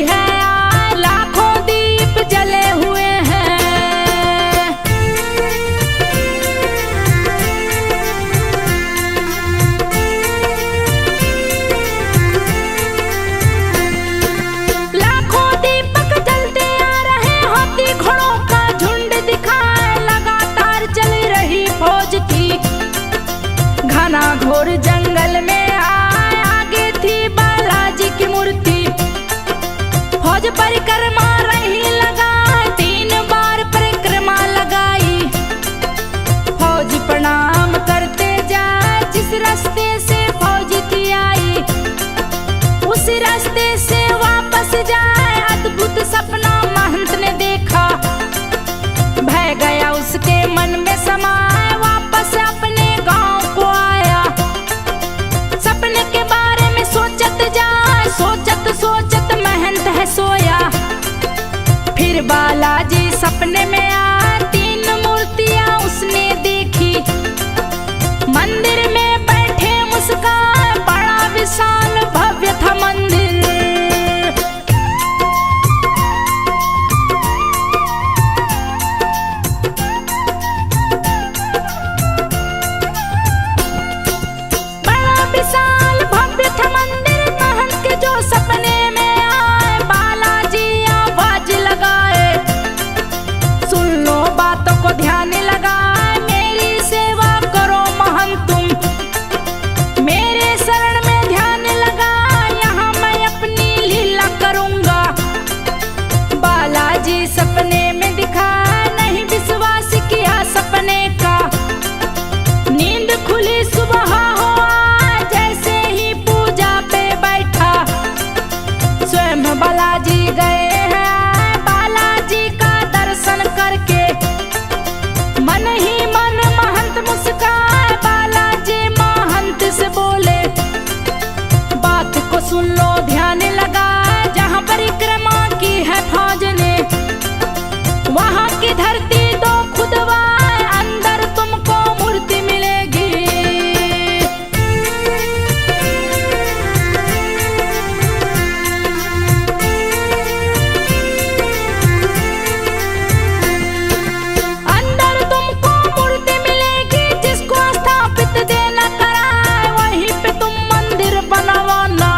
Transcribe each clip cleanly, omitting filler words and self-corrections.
है लाखों दीप जले हुए हैं। लाखों दीपक जलते आ रहे, हाथी घोड़ों का झुंड दिखाए, लगातार चल रही फौज थी। घना घोर जंगल में आगे थी बालाजी की मूर्ति। फौज परिक्रमा रही लगाए, 3 बार परिक्रमा लगाई। फौज प्रणाम करते जाए, जिस रास्ते से फौज थी आई, उस रास्ते से वापस जाए। अद्भुत सपना महंत ने देखा, भय गया उसके मन में समाए, वापस अपने गांव को आया। सपने के बारे में सोचत जाए, सोचत सोचत महंत है सोया। फिर बालाजी सपने में आए, 3 मूर्तियां उसने देखी। मंदिर में बैठे मुस्काए, बड़ा विशाल भव्य था मंदिर। बड़ा विशाल भव्य था मंदिर, महंत के जो सपने में आए, बालाजी आवाज लगाए, सुन लो बातों को ध्यान लगाए, मेरी सेवा करो महंत तुम। मेरे शरण में ध्यान लगा, यहाँ मैं अपनी लीला करूंगा। बालाजी सपने में दिखा, नहीं विश्वास किया सपने का। नींद खुली सुबह हुआ, जैसे ही पूजा पे बैठा, स्वयं बालाजी गए हैं। बालाजी का दर्शन करके मन ही मन महंत मुस्काए। बालाजी महंत से बोले, बात को सुन लो ध्यान लगा, जहाँ परिक्रमा की है फौज ने, वहाँ की धरती दो खुदवाए, अंदर तुमको मूर्ति मिलेगी। अंदर तुमको मूर्ति मिलेगी, जिसको स्थापित देना कराए, वहीं पे तुम मंदिर बनवाना।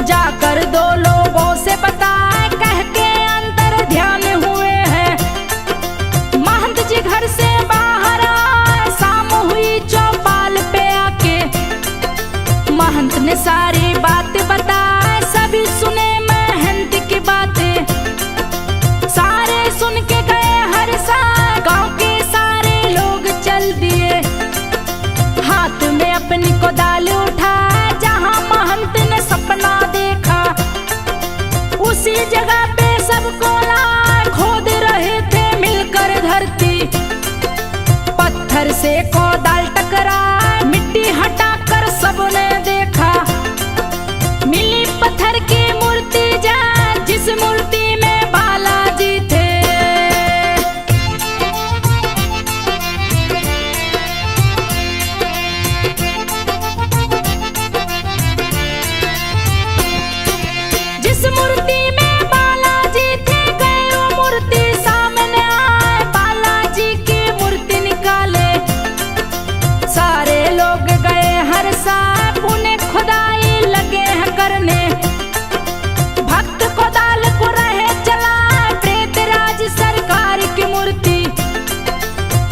जाकर 2 लोगों से बताए, कह के अंदर ध्यान हुए हैं। महंत जी घर से बाहर आए, शाम हुई चौपाल पे आके। महंत ने सारी बात बताए, सभी सुने महंत की बातें। सारे सुन के गए हर साल, गांव के सारे लोग चल दिए। हाथ में अपनी कोदाल उठाए, जहां महंत ने सपना देखा, उसी जगह पे सबको लाए। खोद रहे थे मिलकर धरती, पत्थर से कोदाल टकराए, मिट्टी हटाकर सबने देखा। मिली पत्थर की मूर्ति, जा जिस मूर्ति में बालाजी थे। जिस मूर्ति में बालाजी थे, गए वो मूर्ति सामने आए। बालाजी की मूर्ति निकाले, सारे लोग गए हर साल, उन्हें खुदाई लगे हैं करने। भक्त कोदाल को रहे चला, प्रेतराज सरकार की मूर्ति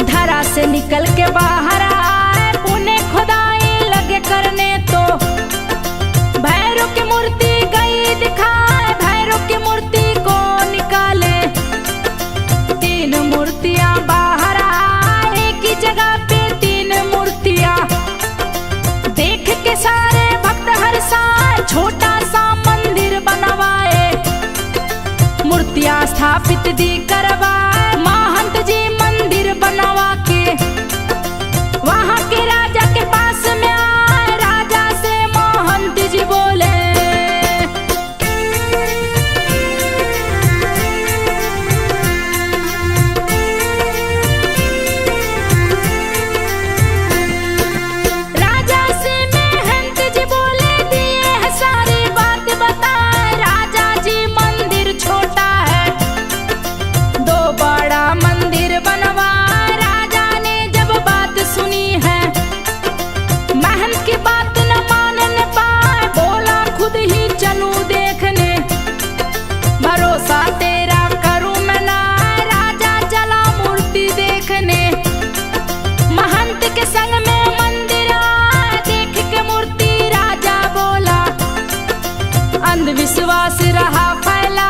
धरा से निकल के बाहर आए, उन्हें खुदाई लगे करने। तो भैरव की मूर्ति गई दिखाए, भैरव की मूर्ति को निकाले। 3 मूर्तियां बाहर आए, एक ही जगह पे 3 मूर्तियां। देख के सारे भक्त हर साल छोटा सा मंदिर बनवाए, मूर्तियां स्थापित दी करवाए। महंत जी मंदिर बनवा के वहाँ के राजा के पास में आए, राजा से महंत जी बोले, राजा से महंत जी बोले, दिए है सारी बात बताए। राजा विश्वास रहा फैला,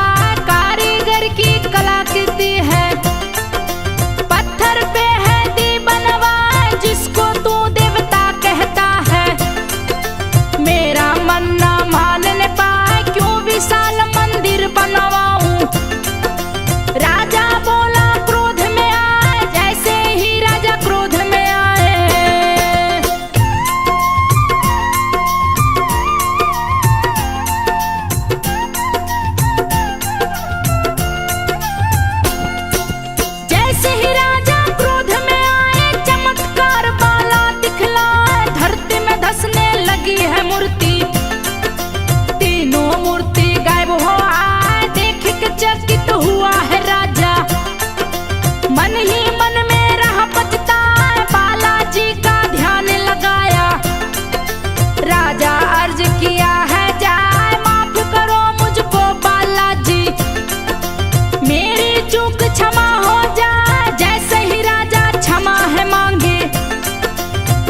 कारीगर की कलाकृति है। पत्थर पे है दी बनवा, जिसको तू देवता कहता है। मेरा मन ना मानने पाए, क्यों विशाल मंदिर बनवाऊं। राजा बोला क्रोध में आए, जैसे ही राजा क्रोध में आए। जैसे ही राजा क्रोध में आए, चमत्कार बाला दिखलाए। धरती में धंसने लगी है मूर्ति, तीनों मूर्ति गायब हो आए। देख के चकित हुआ है राजा, मन ही मन में रहा पछताए। बालाजी का ध्यान लगाया, राजा अर्ज किया है जाए। माफ करो मुझको बालाजी, मेरी चूक क्षमा हो जाए। जैसे ही राजा क्षमा है मांगे,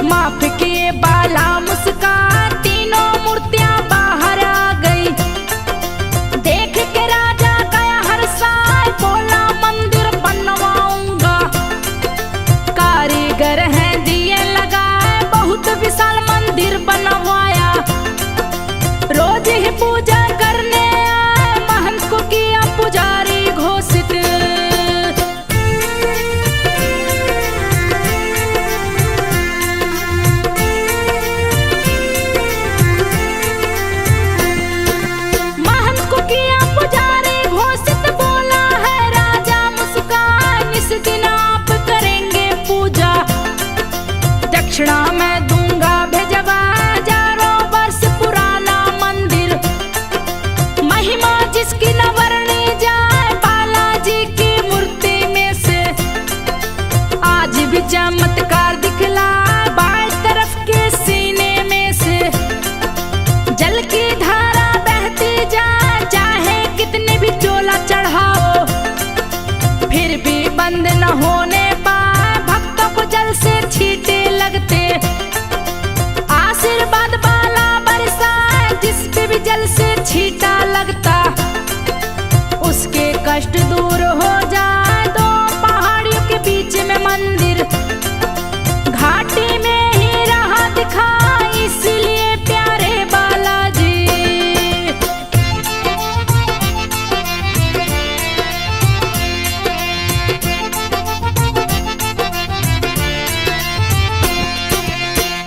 माफ किए बाला मुस्कान। तीनों मूर्तियां बाहर आ गई, देख के राजा गया हर्षाए। बोला मंदिर बनवाऊंगा, कारीगर हैं दिए लगाए। बहुत विशाल मंदिर बनवाया, रोज ही पूजा करने आए। महंत को किया पुजारी घोषित, महंत को किया पुजारी घोषित। बोला है राजा मुस्कान, इस दिन आप करेंगे पूजा। दक्षिणा मैं दूंगा भेजवा, हजारों वर्ष पुराना मंदिर। महिमा जिसकी न वर्णी जाए, बालाजी की मूर्ति में से आज भी चमत्कार दिखला। बाएं तरफ के सीने में से जल की धारा बहती जाए। चाहे कितने भी चोला चढ़ाओ, फिर भी बंद न होने पाए। भक्तों को जल से छींटे लगते, आशीर्वाद बाला बरसाए। जिस पे भी जल से छींटा लगता, उसके कष्ट दूर हो जाए। दो पहाड़ियों के बीच में मंदिर, घाटी में ही रहा दिखा। इसलिए प्यारे बालाजी,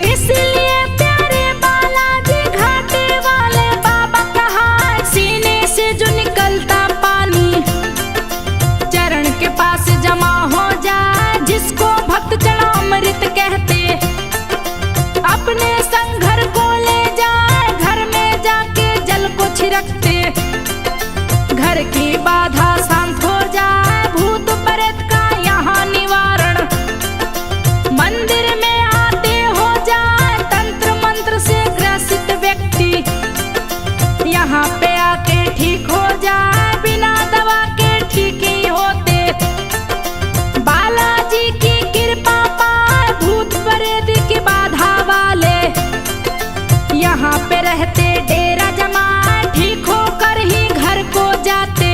इसलिए प्यारे बालाजी घाटे वाले बाबा कहा। सीने से जो निकलता पानी, चरण के पास जमा हो जाए। जिसको भक्त चरणामृत कहते, अपने संग घर को ले जाए। घर में जाके जल को छिड़कते, घर की बाधा शांत हो जाए। भूत प्रेत का यहाँ निवारण, मंदिर में आते हो जाए। तंत्र मंत्र से ग्रसित व्यक्ति, यहाँ पे आके ठीक हो जाए। बिना दवा के ठीक ही होते, बालाजी की कृपा पाए। भूत प्रेत की बाधा वाले यहाँ पे रहते, डेरा जमाए। ठीक होकर ही घर को जाते,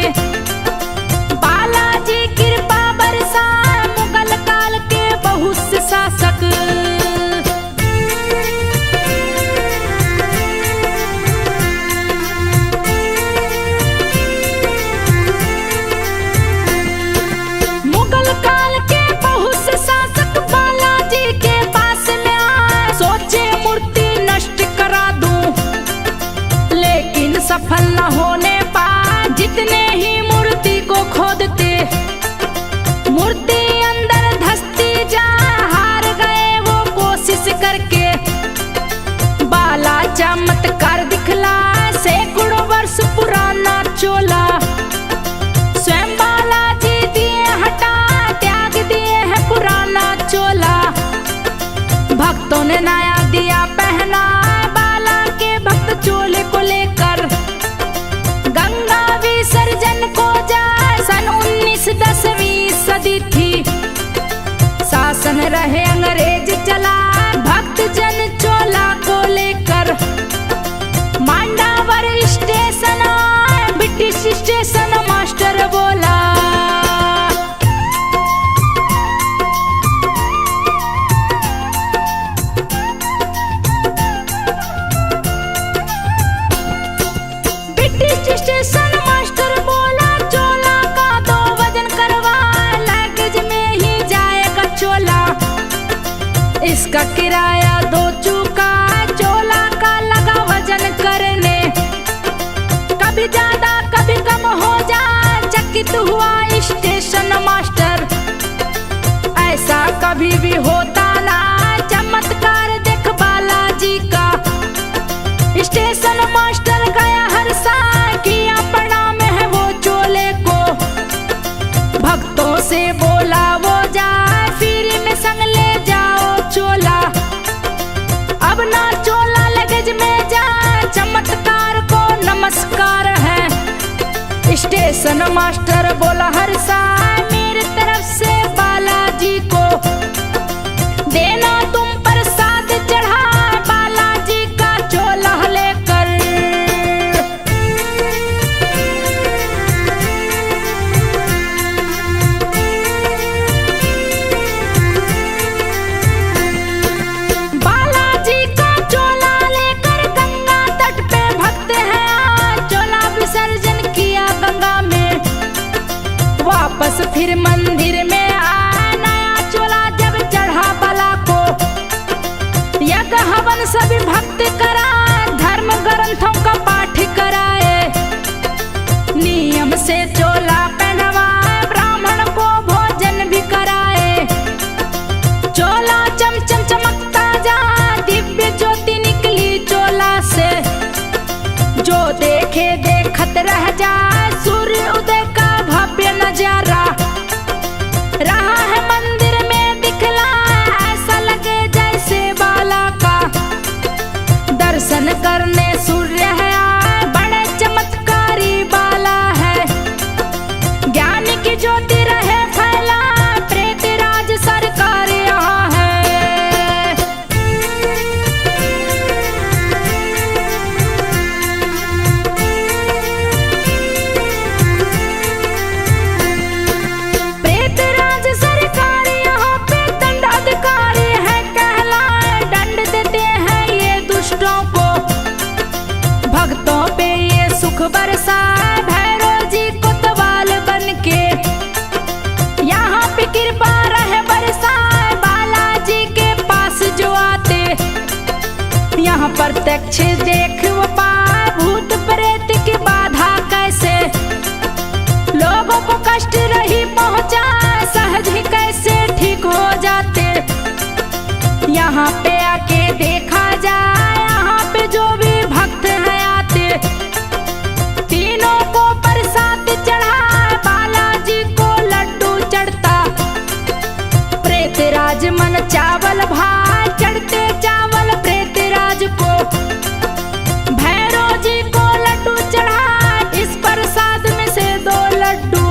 बालाजी कृपा बरसाए। मुगल काल के बहुत से शासक, मुगल काल के बहुत से शासक बालाजी के पास में आए। सोचे मूर्ति नष्ट करा दूं, लेकिन सफल न होने पाए। जितने ही मूर्ति को खोदते, मूर्ति अंदर धंसती जा। हार गए वो कोशिश करके, बाला चमत्कार दिखला। सैकड़ों वर्ष पुराना चोला, स्वयं बालाजी दिए हटा। त्याग दिए है पुराना चोला, भक्तों ने नया दिया पहना। बाला के भक्त चोले को लेकर गंगा विसर्जन को जाए। सन 1910वीं सदी थी, शासन रहे अंग्रेज चला। भक्त जन चोला को लेकर मांडावर स्टेशन आए। स्टेशन मास्टर बोला। ब्रिटिश स्टेशन मास्टर बोला चोला का 2 वजन करवा, लगेज में ही जाएगा चोला। इसका किराया 2 चूका, चोला का लगा वजन करने। कभी ज्यादा कभी कम हो जा, चकित हुआ स्टेशन मास्टर। ऐसा कभी भी होता ना, चमत्कार देख बालाजी का। स्टेशन मास्टर गया हर साल, किया प्रणाम है वो चोले को। भक्तों से बोला वो जाए, फिर में संग ले जाओ चोला। अब ना चोला लगेज में जा, चमत्कार को नमस्कार है। स्टेशन मास्टर बोला हर साल, मेरी तरफ से बालाजी को देना तुम प्रसाद चढ़ा, बालाजी का चोला लेकर। बालाजी का चोला लेकर गंगा तट पे भक्त हैं, चोला विसर्जन किया गंगा में। वापस फिर मंदिर में आया, नया चोला जब चढ़ा बाला को। यज्ञ हवन सभी भक्त करा, धर्म ग्रंथों का पाठ कराए। नियम से चोला पहनवाए, ब्राह्मण को भोजन भी कराए। चोला चमचम चमकता जा, दिव्य ज्योति निकली चोला से। जो देखे देखत रह जाए, सूर्य उदय का भव्य नजारा। रहा है मंदिर में दिखला, ऐसा लगे जैसे बाला का दर्शन करने सूर्य है आए, बड़े चमत्कारी बाला है। ज्ञान की ज्योति रहे फैला, प्रेतराज सरकार यहाँ है। प्रेतराज सरकार यहाँ पे दंडाधिकारी है कहलाए, दंड देते हैं ये दुष्टों को। भक्तों पे ये सुख बरसाए, भैरव जी कोतवाल बन के। यहाँ पे कृपा रहे बरसाए, बालाजी के पास जो आते। यहाँ प्रत्यक्ष देख वो पाए, भूत प्रेत की बाधा कैसे। लोगों को कष्ट रही पहुंचा, सहज ही कैसे ठीक हो जाते। यहाँ पे आके देखा जाए, यहाँ पे जो भी भक्त हैं आते। तीनों को प्रसाद चढ़ा, बालाजी को लड्डू चढ़ता। प्रेतराज मन चावल भाई, चढ़ते चावल प्रेतराज को। भैरव जी को लड्डू चढ़ा, इस प्रसाद में से 2 लड्डू।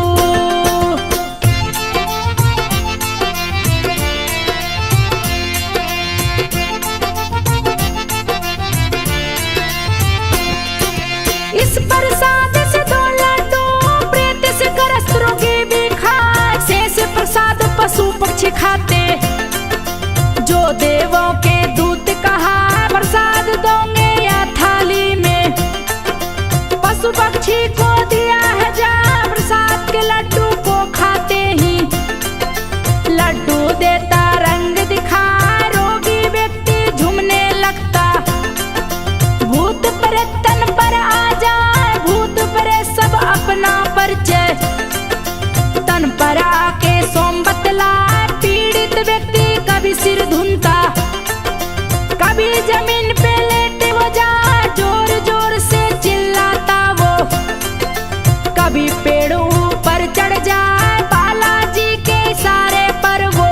इस प्रसाद से 2 लड्डू, प्रेत से ग्रस्त रोगी भी खाए। शेष प्रसाद पशु पक्षी खाते। जो देवों के दूत कहा, प्रसाद दोगे या थाली में। पशु पक्षी को दिया है जा, प्रसाद के लड्डू को खाते ही। लड्डू देता रंग दिखा, रोगी व्यक्ति झूमने लगता। भूत प्रेत तन पर आ जाए, भूत प्रेत सब अपना परिचय। तन पर आके सोम बतलाए, पीड़ित व्यक्ति कभी सिर धुनता, कभी जमीन पे लेटे वो जाए, जोर जोर से चिल्लाता वो। कभी पेड़ ऊपर चढ़ जाए, बालाजी के इशारे पर वो।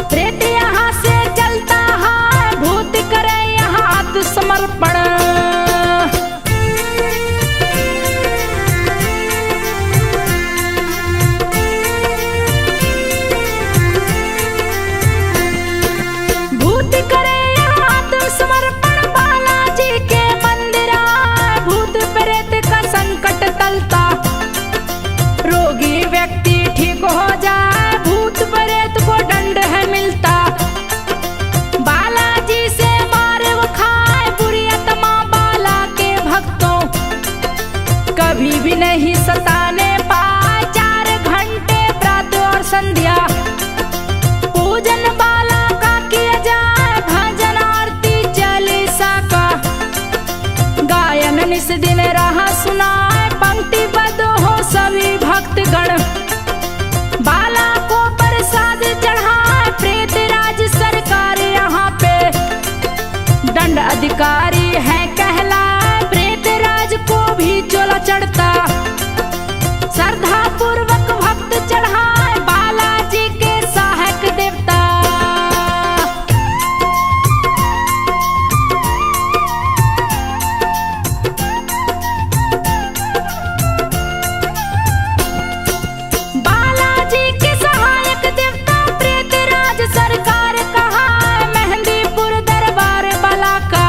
प्रेत यहाँ से चलता है, भूत करे यहाँ आत्मसमर्पण। समर्पण बालाजी के मंदिर, भूत प्रेत का संकट टलता। कभी भी नहीं सताने पाए। 4 घंटे प्रातः और संध्या पूजन बाला का किया जाए, भजन आरती चालीसा का गायन निस दिन रहा सुनाए। पंक्तिबद्ध हो सभी भक्तगण, बाला को प्रसाद चढ़ाए। प्रेत राज सरकार यहाँ पे दंड अधिकारी है कहलाए। प्रेत राज को भी चोला चढ़ता, श्रद्धा पूर्वक भक्त चढ़ाए बालाजी के सहायक देवता। बालाजी के सहायक देवता प्रेत राज सरकार कहा। मेहंदीपुर दरबार बाला का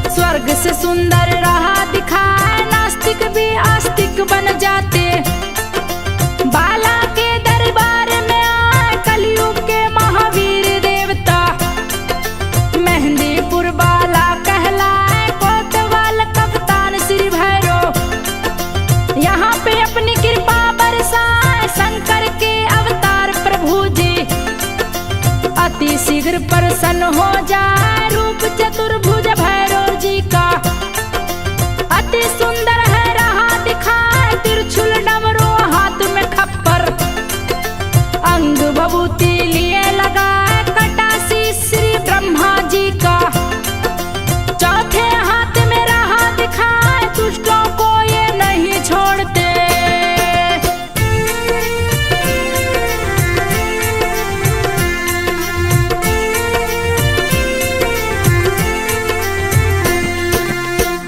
स्वर्ग से सुंदर रहा दिखाए। नास्तिक भी आस्तिक बन जाते, बाला के दरबार में आए कलयुग के महावीर देवता। मेहंदीपुर बाला कहलाए, कोतवाल कप्तान श्री भैरव यहाँ पे अपनी कृपा बरसाए। शंकर के अवतार प्रभु जी अति शीघ्र प्रसन्न हो जाए। रूप चतुर्भुज भैरव जी का अति सुंदर है रहा दिखाए। त्रिशूल डमरू हाथ में खप्पर, अंग भभूति लिए लगाए। कटासी श्री ब्रह्मा जी का चौथे हाथ में रहा दिखाए। दुष्टों को ये नहीं छोड़ते।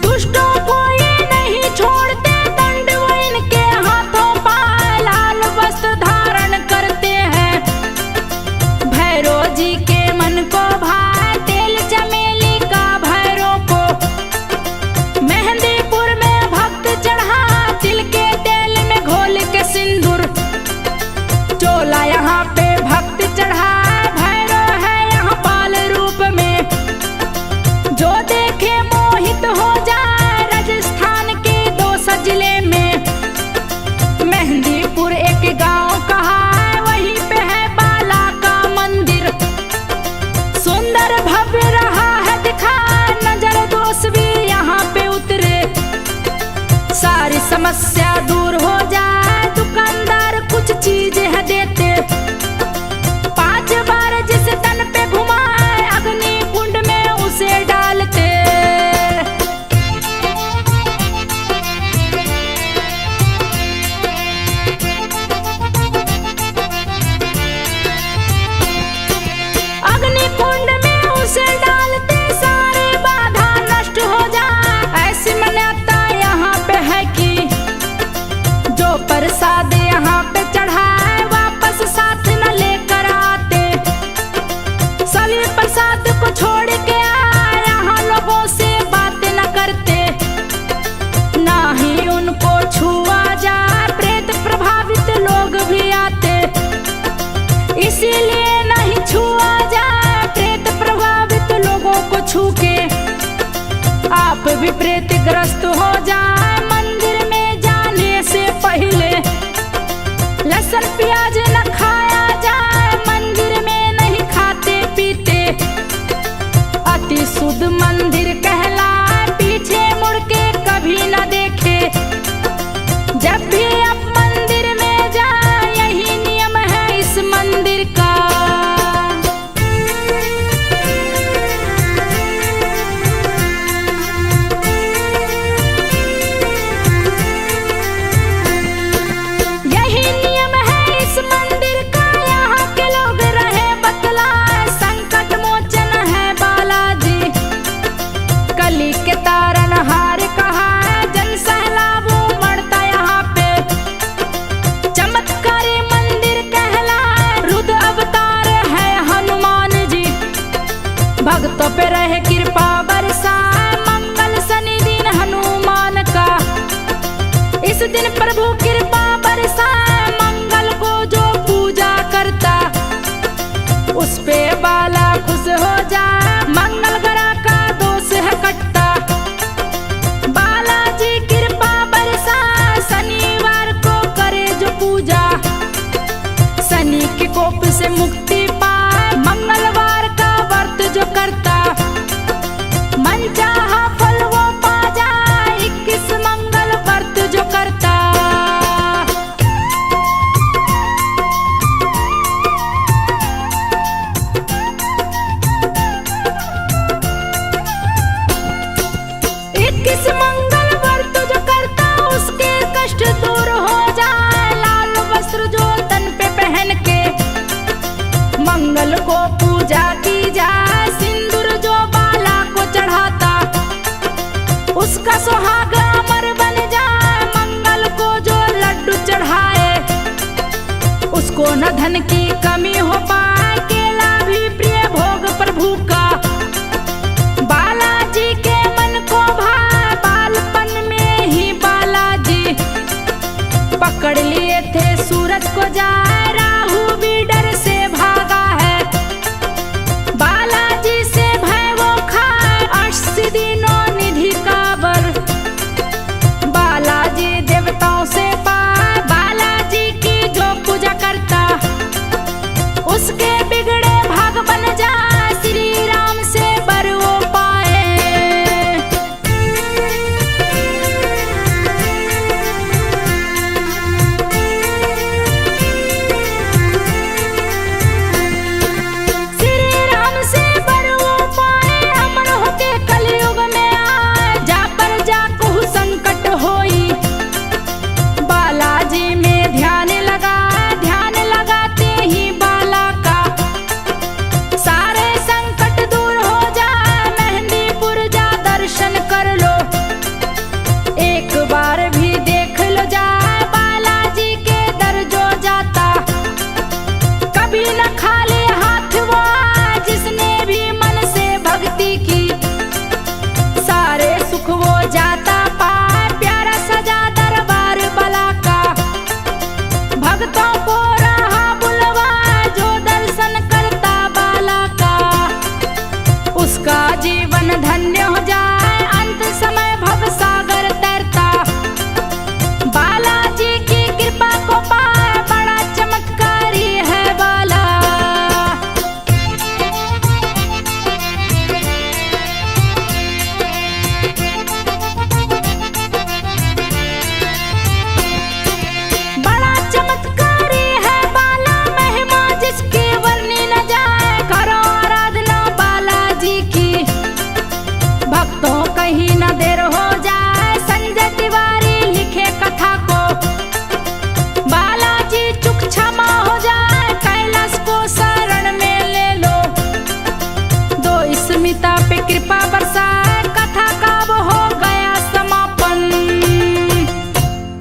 दुष्टों को ये नहीं छोड़ते, दंड वो इनके हाथों पाए। लाल वस्त्र धारण करते हैं, भैरव जी के मन को भाए। तेल चमेली का भैरव को मेहंदीपुर में भक्त चढ़ा। तिल के तेल में घोल के सिंदूर चोला यहाँ पे भक्त चढ़ा। भैरव है यहाँ बाल रूप में, जो देखे मोहित हो जाए। राजस्थान के 2 जिले में मेहंदीपुर एक गांव कहा है, वहीं पे है बाला का मंदिर। सुंदर भव्य रहा है दिखा, नजर दोष भी यहाँ पे उतरे। सारी समस्या दूर हो जाए, दुकानदार कुछ चीज है देते। 5 बार जिस तन पे घुमाए, अग्नि कुंड में उसे डालते। अग्नि कुंड में उसे डालते, सारे बाधा नष्ट हो जाए। ऐसी मान्यता यहाँ पे है कि जो प्रसाद यहाँ पे चढ़ाए, वापस साथ न लेकर आते। सभी प्रसाद को छोड़ के आए, यहाँ लोगों से बात न करते, ना ही उनको छुआ जाए। प्रेत प्रभावित लोग भी आते, इसीलिए नहीं छुआ जाए। प्रेत प्रभावित लोगों को छू के आप भी प्रेत ग्रस्त हो जाए। मंदिर में जाने से पहले लहसुन प्याज न खाया जाए। मंदिर में नहीं खाते पीते, अति शुद्ध मंदिर कहलाए। पीछे मुड़ के कभी न देखे, जब भी आप मंदिर में जाए। यही नियम है इस मंदिर का। यही नियम है इस मंदिर का, यहाँ के लोग रहे बतलाए। संकट मोचन है बालाजी, कली के तारनहार कहा है। जन सैलाब उमड़ता यहाँ पे, चमत्कारी मंदिर कहलाए। रुद्र अवतार है हनुमान जी, भक्तों पे रहे कृपा बरसाए। मंगल शनि दिन हनुमान का, इस दिन प्रभु कृपा बरसाए। मंगल को जो पूजा करता, उस पे बाला खुश हो जाए। मंगल ग्रह का दोष है कटता, बालाजी कृपा बरसाए। धन की कमी